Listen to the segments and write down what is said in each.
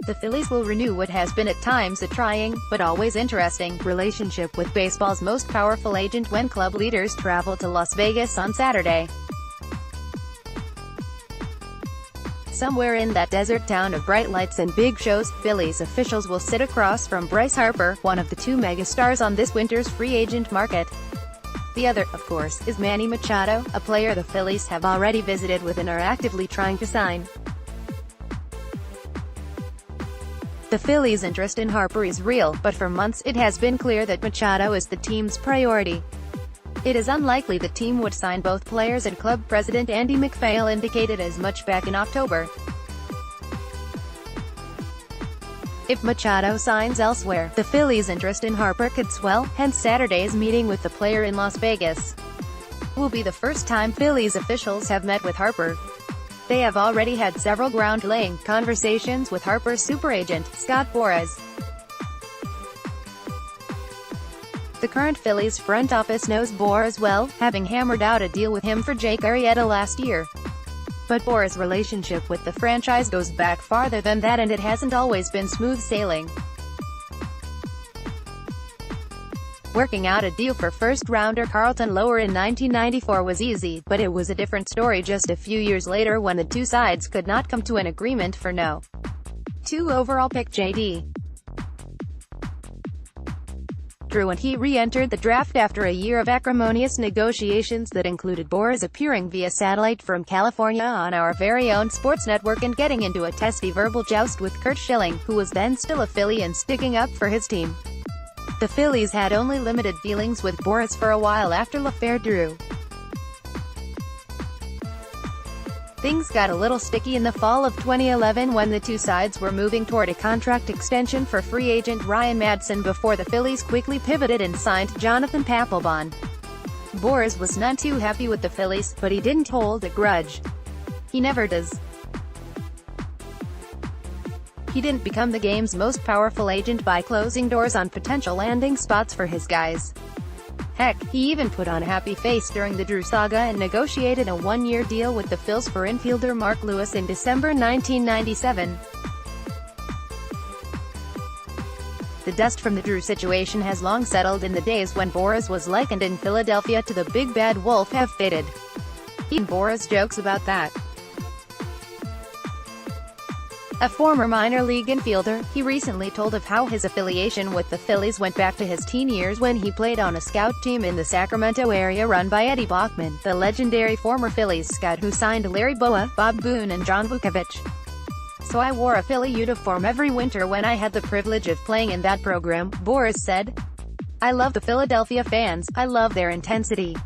the Phillies will renew what has been at times a trying, but always interesting, relationship with baseball's most powerful agent when club leaders travel to Las Vegas on Saturday. Somewhere in that desert town of bright lights and big shows, Phillies officials will sit across from Bryce Harper, one of the two megastars on this winter's free agent market. The other, of course, is Manny Machado, a player the Phillies have already visited with and are actively trying to sign. The Phillies' interest in Harper is real, but for months it has been clear that Machado is the team's priority. It is unlikely the team would sign both players, and club president Andy MacPhail indicated as much back in October. If Machado signs elsewhere, the Phillies' interest in Harper could swell, hence Saturday's meeting with the player in Las Vegas. It will be the first time Phillies officials have met with Harper. They have already had several ground-laying conversations with Harper's superagent, Scott Boras. The current Phillies front office knows Boras well, having hammered out a deal with him for Jake Arrieta last year. But Boras' relationship with the franchise goes back farther than that, and it hasn't always been smooth sailing. Working out a deal for first-rounder Carlton Lower in 1994 was easy, but it was a different story just a few years later when the two sides could not come to an agreement for No. 2 overall pick J.D. Drew, and he re-entered the draft after a year of acrimonious negotiations that included Boras appearing via satellite from California on our very own sports network and getting into a testy verbal joust with Curt Schilling, who was then still a Philly and sticking up for his team. The Phillies had only limited dealings with Boras for a while after l'affaire Drew. Things got a little sticky in the fall of 2011 when the two sides were moving toward a contract extension for free agent Ryan Madson before the Phillies quickly pivoted and signed Jonathan Papelbon. Boras was not too happy with the Phillies, but he didn't hold a grudge. He never does. He didn't become the game's most powerful agent by closing doors on potential landing spots for his guys. Heck, he even put on a happy face during the Drew saga and negotiated a one-year deal with the Phils for infielder Mark Lewis in December 1997. The dust from the Drew situation has long settled, in the days when Boras was likened in Philadelphia to the big bad wolf have faded. Even Boras jokes about that. A former minor league infielder, he recently told of how his affiliation with the Phillies went back to his teen years when he played on a scout team in the Sacramento area run by Eddie Bachman, the legendary former Phillies scout who signed Larry Bowa, Bob Boone and John Vukovich. So I wore a Philly uniform every winter when I had the privilege of playing in that program, Boras said. I love the Philadelphia fans, I love their intensity.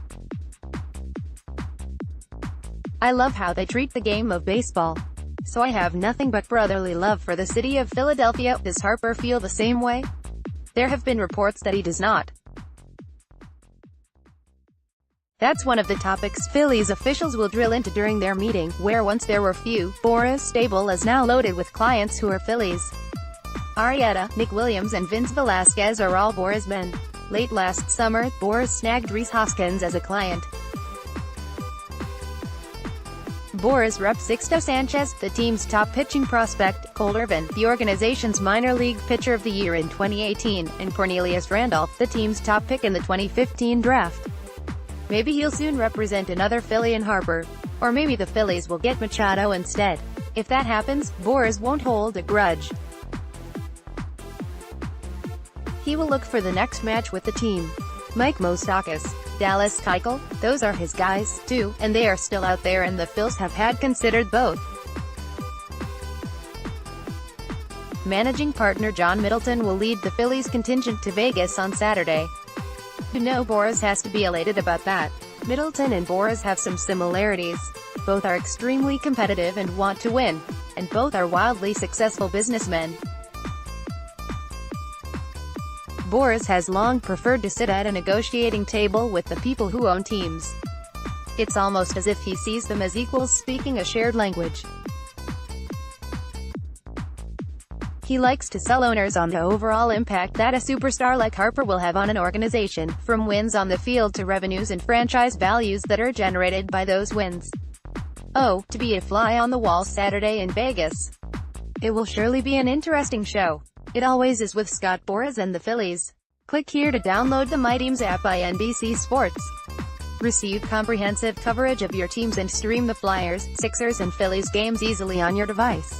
I love how they treat the game of baseball. So I have nothing but brotherly love for the city of Philadelphia. Does Harper feel the same way? There have been reports that he does not. That's one of the topics Phillies officials will drill into during their meeting, where once there were few. Boras' stable is now loaded with clients who are Phillies. Arrieta, Nick Williams and Vince Velasquez are all Boras men. Late last summer, Boras snagged Rhys Hoskins as a client. Boras rep Sixto Sanchez, the team's top pitching prospect, Cole Irvin, the organization's minor league pitcher of the year in 2018, and Cornelius Randolph, the team's top pick in the 2015 draft. Maybe he'll soon represent another Philly in Harper. Or maybe the Phillies will get Machado instead. If that happens, Boras won't hold a grudge. He will look for the next match with the team. Mike Moustakas, Dallas Keuchel, those are his guys, too, and they are still out there, and the Phils have had considered both. Managing partner John Middleton will lead the Phillies contingent to Vegas on Saturday. You know Boras has to be elated about that. Middleton and Boras have some similarities. Both are extremely competitive and want to win. And both are wildly successful businessmen. Boras has long preferred to sit at a negotiating table with the people who own teams. It's almost as if he sees them as equals, speaking a shared language. He likes to sell owners on the overall impact that a superstar like Harper will have on an organization, from wins on the field to revenues and franchise values that are generated by those wins. Oh, to be a fly on the wall Saturday in Vegas. It will surely be an interesting show. It always is with Scott Boras and the Phillies. Click here to download the My Teams app by NBC Sports. Receive comprehensive coverage of your teams and stream the Flyers, Sixers and Phillies games easily on your device.